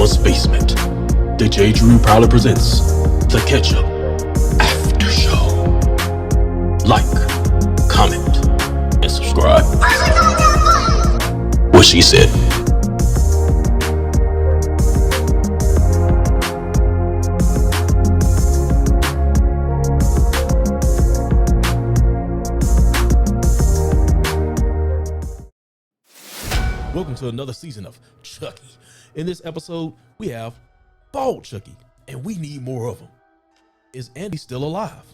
Mama's basement. DJ Drew proudly presents The Ketchup Aftershow. Like, comment, and subscribe. What she said. Welcome to another season of Chucky. In this episode, we have bald Chucky, and we need more of him. Is Andy still alive?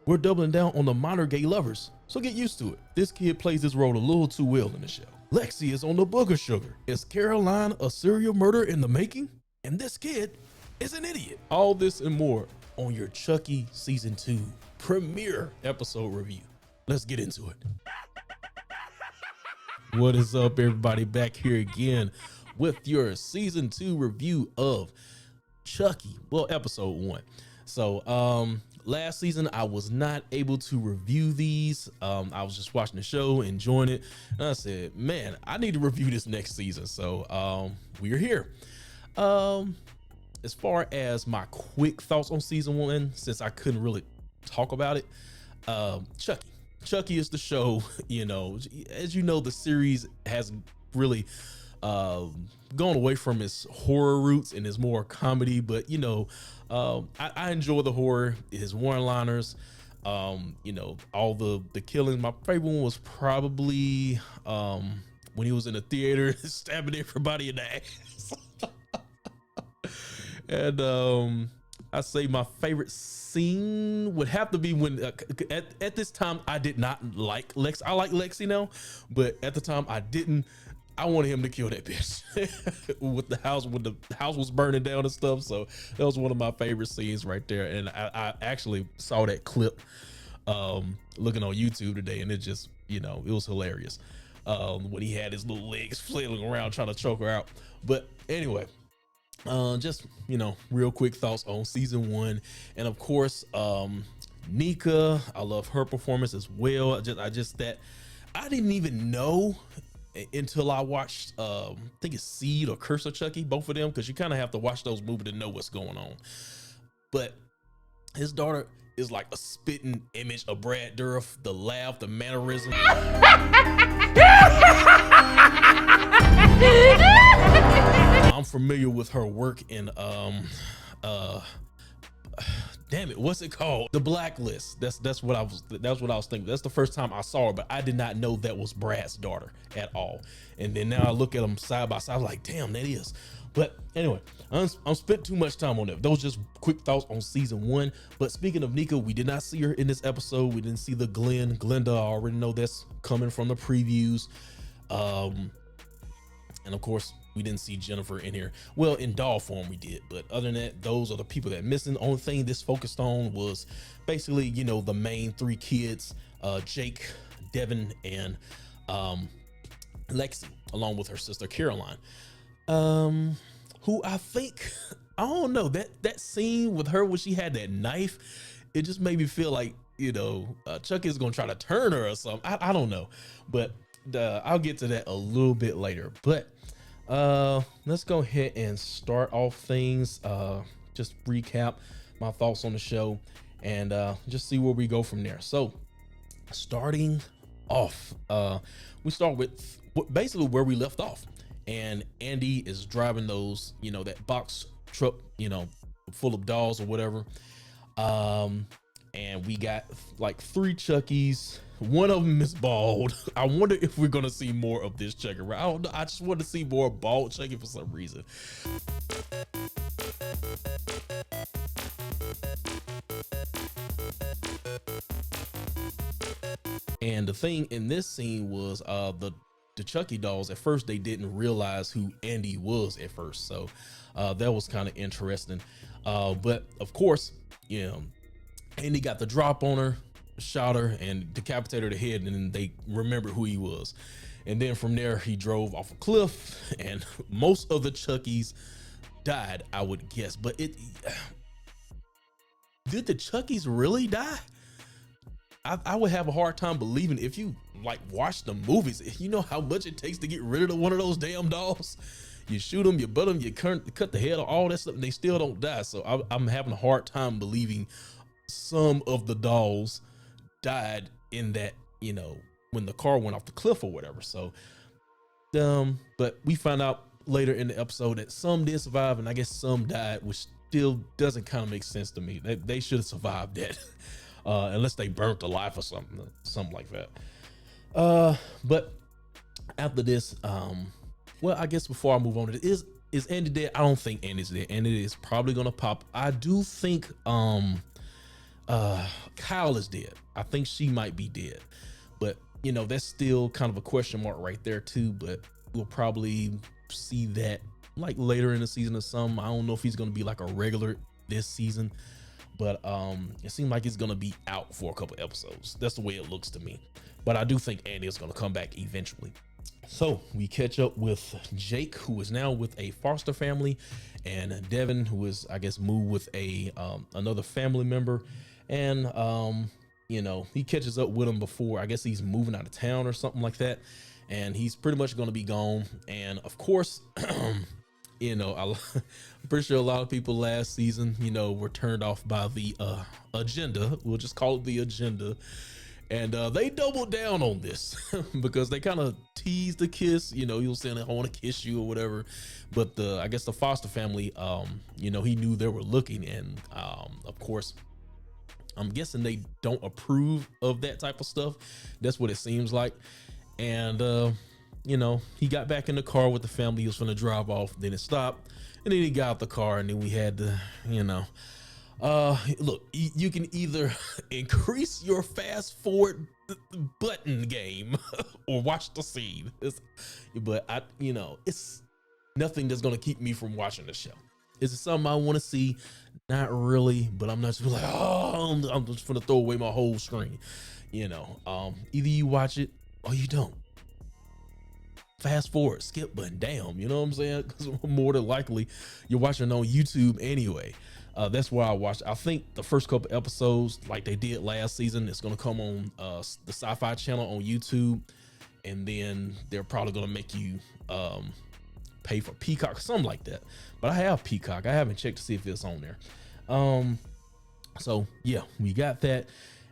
We're doubling down on the minor gay lovers, so get used to it. This kid plays this role a little too well in the show. Lexi is on the booger sugar. Is Caroline a serial murder in the making? And this kid is an idiot. All this and more on your Chucky Season 2 premiere episode review. Let's get into it. What is up, everybody? Back here again with your Season 2 review of Chucky. Well, episode 1. So, last season I was not able to review these. I was just watching the show, enjoying it, and I said, man, I need to review this next season. So we're here. As far as my quick thoughts on season 1, since I couldn't really talk about it, Chucky is the show. You know, as you know, the series has really gone away from its horror roots and is more comedy, but you know, I enjoy the horror, his one-liners, you know, all the killing. My favorite one was probably when he was in the theater stabbing everybody in the ass. And I say my favorite scene would have to be when at this time I did not like Lex. I like Lexi now, but at the time I didn't. I wanted him to kill that bitch with the house, when the house was burning down and stuff. So that was one of my favorite scenes right there. And I actually saw that clip looking on YouTube today, and it just, you know, it was hilarious when he had his little legs flailing around trying to choke her out. But anyway, just, you know, real quick thoughts on season 1. And of course, Nika, I love her performance as well. I just that I didn't even know until I watched I think it's Seed or Curse of Chucky, both of them, because you kind of have to watch those movies to know what's going on. But his daughter is like a spitting image of Brad Dourif, the laugh, the mannerism. I'm familiar with her work in damn it, what's it called? The Blacklist. That's what I was thinking. That's the first time I saw her, but I did not know that was Brad's daughter at all. And then now I look at them side by side, I was like, damn, that is. But anyway, I'm spent too much time on that. Those just quick thoughts on season 1. But speaking of Nika, we did not see her in this episode. We didn't see the Glenda. I already know that's coming from the previews. And of course, we didn't see Jennifer in here. Well, in doll form we did, but other than that, those are the people that missing. The only thing this focused on was basically, you know, the main 3 kids, Jake, Devon, and Lexi, along with her sister Caroline, who I think, I don't know, that scene with her when she had that knife, it just made me feel like, you know, Chucky is gonna try to turn her or something. I don't know, but I'll get to that a little bit later. But let's go ahead and start off things, just recap my thoughts on the show, and just see where we go from there. So starting off, we start with basically where we left off, and Andy is driving those, you know, that box truck, you know, full of dolls or whatever, and we got like 3 Chuckies. One of them is bald. I wonder if we're gonna see more of this Chucky. I don't know. I just want to see more bald Chucky for some reason. And the thing in this scene was the Chucky dolls, at first they didn't realize who Andy was at first. So that was kind of interesting. But of course, you know, Andy got the drop on her, shot her, and decapitated her head, and then they remembered who he was. And then from there, he drove off a cliff, and most of the Chuckies died, I would guess. But did the Chuckies really die? I would have a hard time believing, if you like watch the movies, you know how much it takes to get rid of one of those damn dolls. You shoot them, you butt them, you cut the head off, all that stuff, and they still don't die. So I'm having a hard time believing some of the dolls died in that, when the car went off the cliff or whatever. So but we find out later in the episode that some did survive, and I guess some died, which still doesn't kind of make sense to me. They should have survived that, unless they burnt alive or something like that. But after this, well, I guess before I move on, is Andy dead? I don't think Andy's dead. Andy is probably gonna pop. I do think Kyle is dead. I think she might be dead, but that's still kind of a question mark right there too. But we'll probably see that like later in the season or something. I don't know if he's gonna be like a regular this season, but it seems like he's gonna be out for a couple episodes. That's the way it looks to me. But I do think Andy is gonna come back eventually. So we catch up with Jake, who is now with a foster family, and Devon, who is, I guess, moved with another family member. And he catches up with him before, I guess he's moving out of town or something like that, and he's pretty much going to be gone. And of course, I'm pretty sure a lot of people last season, were turned off by the agenda. We'll just call it the agenda. And they doubled down on this because they kind of teased the kiss, you'll say, I want to kiss you or whatever. But I guess the foster family, he knew they were looking, and of course, I'm guessing they don't approve of that type of stuff. That's what it seems like. And, he got back in the car with the family. He was going to drive off. Then it stopped. And then he got out the car. And then we had to, look, you can either increase your fast forward button game or watch the scene. But it's nothing that's going to keep me from watching the show. Is it something I want to see? Not really, but I'm not just like, I'm just gonna throw away my whole screen. Either you watch it or you don't. Fast forward, skip button, damn, you know what I'm saying? Because more than likely you're watching on YouTube anyway. That's where I watched. I think the first couple episodes, like they did last season, it's gonna come on the Sci-Fi channel on YouTube, and then they're probably gonna make you pay for Peacock or something like that. But I have Peacock. I haven't checked to see if it's on there. So yeah, we got that.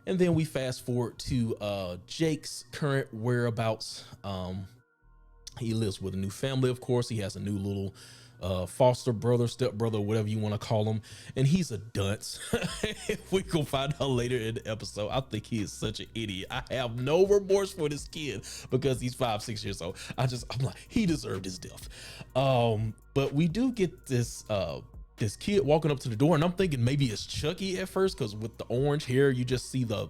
And then we fast forward to Jake's current whereabouts. He lives with a new family, of course. He has a new little foster brother, step brother, whatever you want to call him, and he's a dunce. We can find out later in the episode. I think he is such an idiot. I have no remorse for this kid because he's 5-6 years old. I'm like, he deserved his death. But we do get this kid walking up to the door, and I'm thinking maybe it's Chucky at first, because with the orange hair, you just see the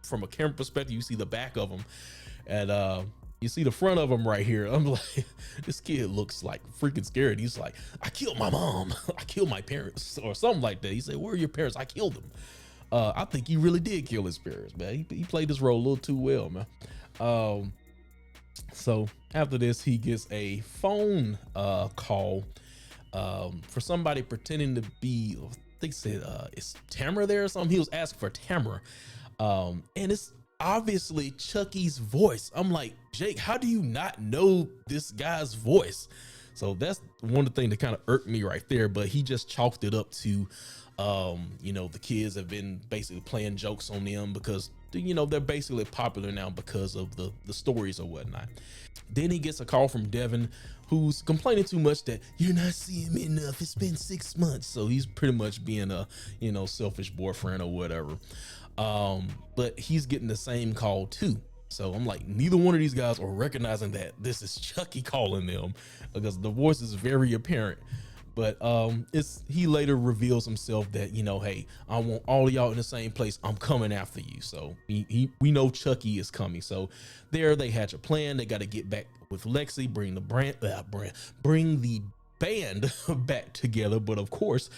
from a camera perspective, you see the back of him, and you see the front of him right here. I'm like, this kid looks like freaking scared. He's like, I killed my mom. I killed my parents, or something like that. He said, where are your parents? I killed them. I think he really did kill his parents, man. He played this role a little too well, man. So after this, he gets a phone call for somebody pretending to be, I think said is Tamara there or something. He was asking for Tamara, and it's obviously Chucky's voice. I'm like, Jake, how do you not know this guy's voice? So that's one of the things that kind of irked me right there. But he just chalked it up to the kids have been basically playing jokes on them because they're basically popular now because of the stories or whatnot. Then he gets a call from Devon, who's complaining too much that you're not seeing me enough. It's been 6 months. So he's pretty much being a selfish boyfriend or whatever. But he's getting the same call too. So I'm like, neither one of these guys are recognizing that this is Chucky calling them, because the voice is very apparent. But he later reveals himself that, hey, I want all of y'all in the same place. I'm coming after you. So we know Chucky is coming. So there they hatch a plan. They got to get back with Lexi, bring the band back together. But of course,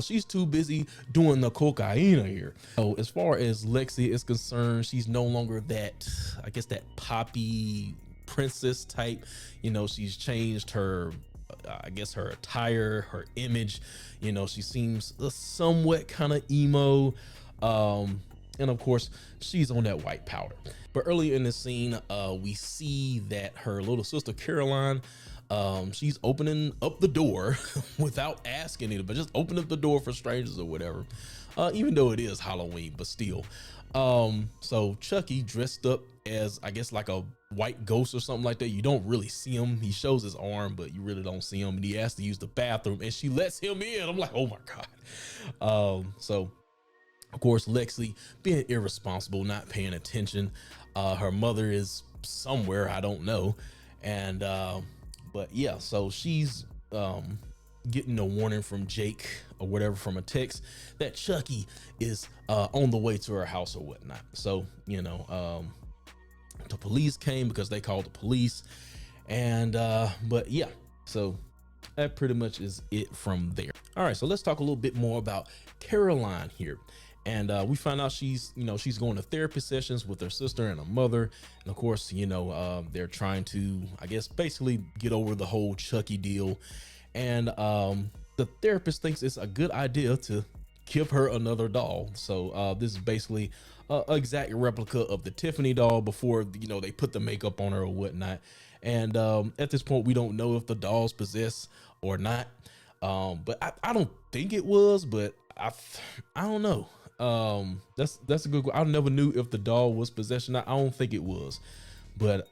she's too busy doing the cocaine here. So as far as Lexi is concerned, she's no longer that, I guess, that poppy princess type. She's changed her, I guess, her attire, her image. She seems somewhat kind of emo. And of course, she's on that white powder. But earlier in the scene, we see that her little sister Caroline, she's opening up the door without asking it, but just open up the door for strangers or whatever. Even though it is Halloween, but still. So Chucky dressed up as, I guess, like a white ghost or something like that. You don't really see him. He shows his arm, but you really don't see him. And he has to use the bathroom, and she lets him in. I'm like, oh my God. So of course, Lexi being irresponsible, not paying attention. Her mother is somewhere, I don't know. And, but yeah, so she's, getting a warning from Jake or whatever from a text that Chucky is on the way to her house or whatnot. So, you know, the police came because they called the police. And but yeah, so that pretty much is it from there. All right, so let's talk a little bit more about Caroline here. And we find out she's going to therapy sessions with her sister and her mother. And of course, they're trying to, I guess, basically get over the whole Chucky deal. And the therapist thinks it's a good idea to give her another doll. So this is basically an exact replica of the Tiffany doll before, they put the makeup on her or whatnot. And at this point, we don't know if the doll's possessed or not. But I don't think it was, but I don't know. That's a good question. I never knew if the doll was possession. I don't think it was, but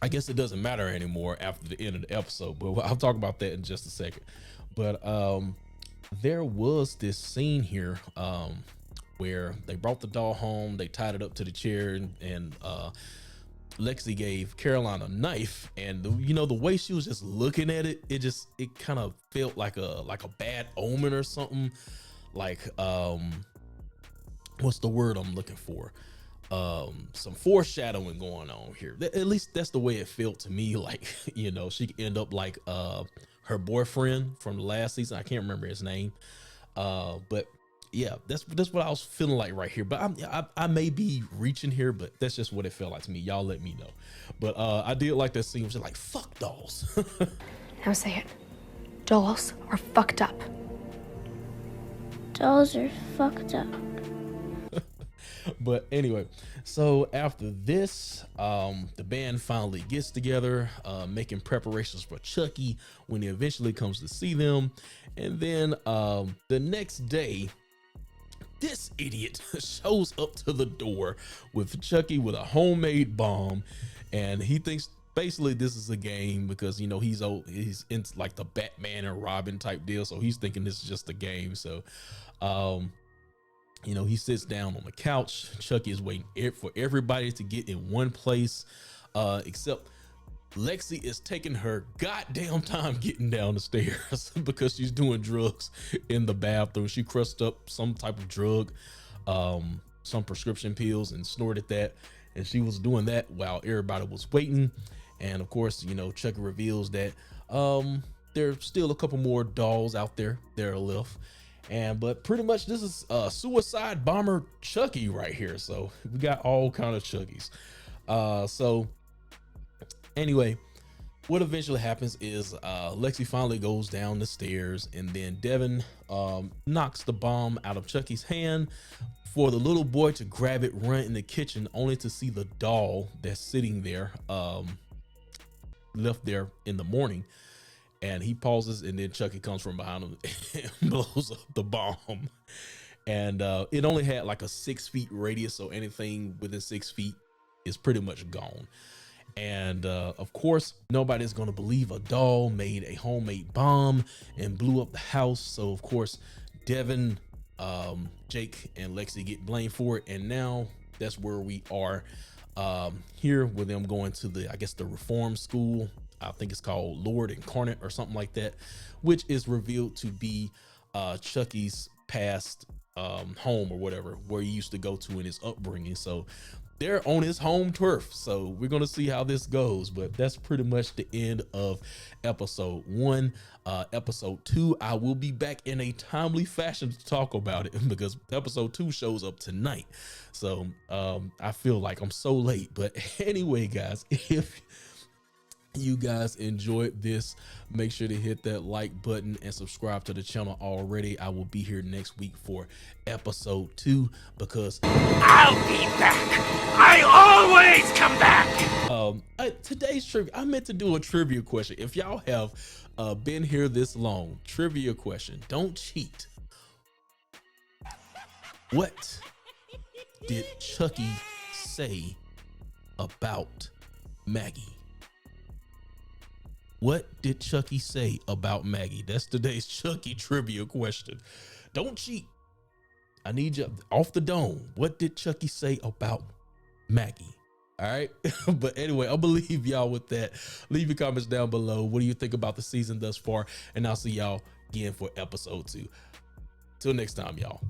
I guess it doesn't matter anymore after the end of the episode, but I'll talk about that in just a second. But there was this scene here where they brought the doll home, they tied it up to the chair, and Lexi gave Caroline a knife, and the way she was just looking at it, it kind of felt like a bad omen or something. Like what's the word I'm looking for? Some foreshadowing going on here. At least that's the way it felt to me. Like, she could end up like her boyfriend from the last season. I can't remember his name. But yeah, that's what I was feeling like right here. But I may be reaching here, but that's just what it felt like to me. Y'all let me know. But I did like that scene. It was just like, fuck dolls. Now say it. Dolls are fucked up. Dolls are fucked up. But anyway, so after this, the band finally gets together, making preparations for Chucky when he eventually comes to see them. And then the next day, this idiot shows up to the door with Chucky with a homemade bomb, and he thinks basically this is a game because he's into like the Batman and Robin type deal, so he's thinking this is just a game. So he sits down on the couch. Chucky is waiting for everybody to get in one place, except Lexi is taking her goddamn time getting down the stairs because she's doing drugs in the bathroom. She crushed up some type of drug, some prescription pills, and snorted that. And she was doing that while everybody was waiting. And of course, Chucky reveals that there's still a couple more dolls out there that are left. But pretty much this is suicide bomber Chucky right here. So we got all kind of Chuckies. So anyway, what eventually happens is Lexi finally goes down the stairs, and then Devon knocks the bomb out of Chucky's hand for the little boy to grab it, run in the kitchen, only to see the doll that's sitting there left there in the morning. And he pauses, and then Chucky comes from behind him and blows up the bomb. And it only had like a 6 feet radius, so anything within 6 feet is pretty much gone. And of course, nobody's gonna believe a doll made a homemade bomb and blew up the house. So of course, Devon, Jake, and Lexi get blamed for it. And now that's where we are here with them going to the reform school. I think it's called Lord Incarnate or something like that, which is revealed to be Chucky's past home or whatever, where he used to go to in his upbringing. So they're on his home turf. So we're going to see how this goes, but that's pretty much the end of episode 1. Episode 2, I will be back in a timely fashion to talk about it because episode 2 shows up tonight. So I feel like I'm so late, but anyway, guys, you guys enjoyed this, make sure to hit that like button and subscribe to the channel already. I will be here next week for episode 2 because I'll be back. I always come back. Today's trivia, I meant to do a trivia question. If y'all have been here this long, trivia question, don't cheat. What did Chucky say about Maggie? What did Chucky say about Maggie? That's today's Chucky trivia question. Don't cheat. I need you off the dome. What did Chucky say about Maggie? All right. But anyway, I'll leave y'all with that. Leave your comments down below. What do you think about the season thus far? And I'll see y'all again for episode 2. Till next time, y'all.